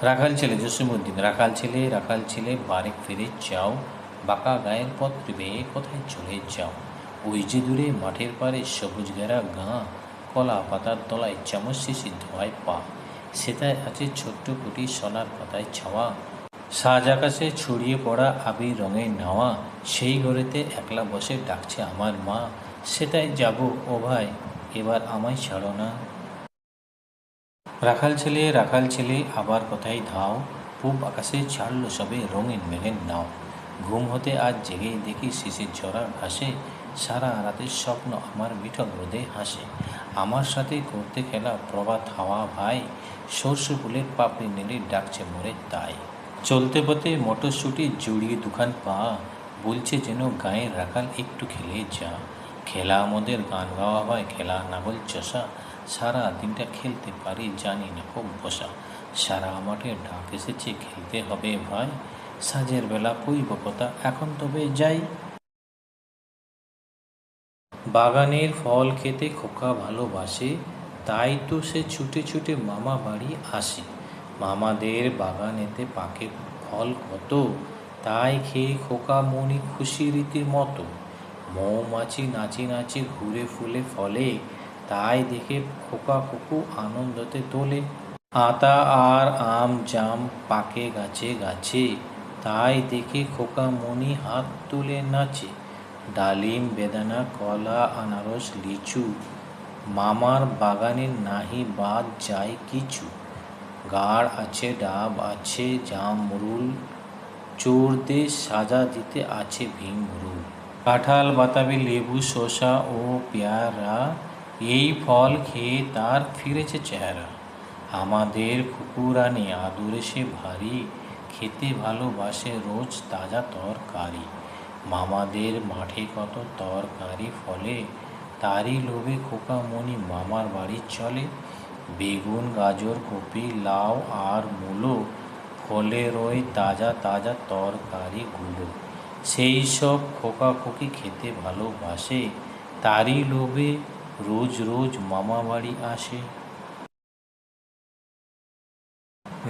রাখাল ছেলে জসীমউদ্দিন। রাখাল ছেলে বারেক ফিরে যাও, বাঁকা গায়ের পথ বেয়ে কোথায় চলে যাও। ওই যে দূরে মাঠের পাড়ে সবুজ ঘেরা গাঁ, কলা পাতার তলায় চামচ শেষে ধোয়ায় পা, সেটায় আছে ছোট্ট কুটি সোনার পাতায় ছাওয়া, সাজ আকাশে ছড়িয়ে পড়া আবির রঙের নাওয়া, সেই ঘরেতে একলা বসে ডাকছে আমার মা, সেটাই যাব ও ভাই, এবার আমায় ছাড়ো না। রাখাল ছেলে আবার কোথায় ধাও, পূব আকাশে ছাড়লো সবে রঙিন মেঘের নাও। ঘুম হতে আজ জেগেই দেখি শিশির ঝরা ঘাসে, সারা রাতের স্বপ্ন আমার মিঠক রোদে হাসে। আমার সাথে করতে খেলা প্রভাত হাওয়া ভাই, সর্ষে ফুলের পাপড়ি নেড়ে ডাকছে মোরে তাই। চলতে পথে মটরশুঁটি জড়িয়ে দুখান পা, বলছে যেন গায়ের রাখাল একটু খেলে যা। খেলা আমাদের গান গাওয়া হয়, খেলা নাগল চষা, সারা দিনটা খেলতে পারি জানি না খুব বসা। সারা মাঠে ডাক এসেছে খেলতে হবে ভাই, সাঁঝের বেলা কইব কথা এখন তবে যাই। বাগানের ফল খেতে খোকা ভালোবাসে, তাই তো সে ছুটে ছুটে মামা বাড়ি আসে। মামাদের বাগানেতে পাকে ফল কত, তাই খেয়ে খোকা মনি খুশি রীতির মতো। মৌমাছি নাচি নাচি ঘুরে ফুলে ফলে, তাই দেখে খোকা কুকু আনন্দতে তোলে। আতা আর আম জাম পাকে গাছে গাছে, তাই দেখে খোকা মনি হাত তুলে নাচে। ডালিম বেদানা কলা আনারস লিচু, মামার বাগানে নাহি বাদ যায় কিছু। গাড় আছে ডাব আছে জামরুল, চোরদের সাজা দিতে আছে ভীমরুল। কাঁঠাল বাতাবি লেবু শসা ও পেয়ারা, এই ফল খেয়ে তার ফিরেছে চেহারা। আমাদের কুকুরানি আদরে সে ভারী, খেতে ভালোবাসে রোজ তাজা তরকারি। মামাদের মাঠে কত তরকারি ফলে, তারই লোভে খোকা মনি মামার বাড়ি চলে। বেগুন গাজর কপি লাউ আর মূলো, ফলে রয় তাজা তাজা তরকারিগুলো। সেই সব খোকা খুকি খেতে ভালোবাসে, তারই লোভে রোজ রোজ মামা বাড়ি আসে।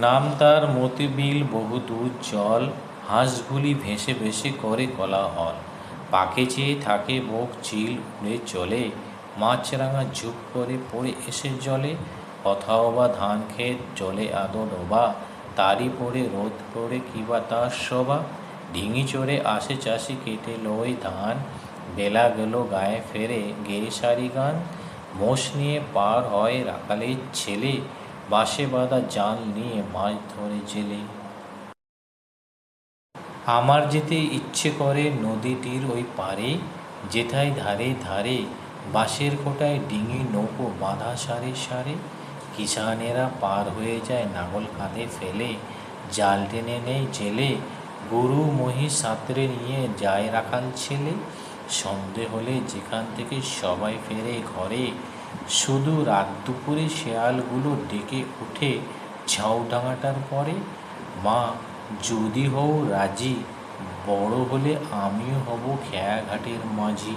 নাম তার মতিবিল বহুদূর জল, হাঁসগুলি ভেসে ভেসে করে কোলাহল। পাকে চেয়ে থাকে বোক চিল উড়ে চলে, মাছরাঙা ঝুপ করে পড়ে এসে জলে। কোথাও বা ধান ক্ষেত জলে আদো ডোবা, তারই পড়ে রোদ পড়ে কিবা তার শোভা। ডিঙি চড়ে আসে চাষি কেটে লয় ধান, বেলা গেল গায়ে ফেরে গেয়ে সারি গান। মোষ নিয়ে পার হয় রাখালের ছেলে, বাঁশে বাঁধা জাল নিয়ে মাছ ধরে জেলে। আমার যেতে ইচ্ছে করে নদীটির ওই পারে, যেথায় ধারে ধারে বাঁশের কোটায় ডিঙি নৌকো বাঁধা সারে সারে। কিষানেরা পার হয়ে যায় নাঙল কাঁধে ফেলে, জাল টেনে নেয় জেলে, গরু মহিষ সাঁতরে নিয়ে যায় রাখাল ছেলে। সন্ধে হলে যেখান থেকে সবাই ফেরে ঘরে, শুধু রাত দুপুরে শেয়ালগুলো ডেকে ওঠে ঝাউডাঙাটার পরে। মা যদি হও রাজি, বড় হলে আমিও হব খেয়াঘাটের মাঝি।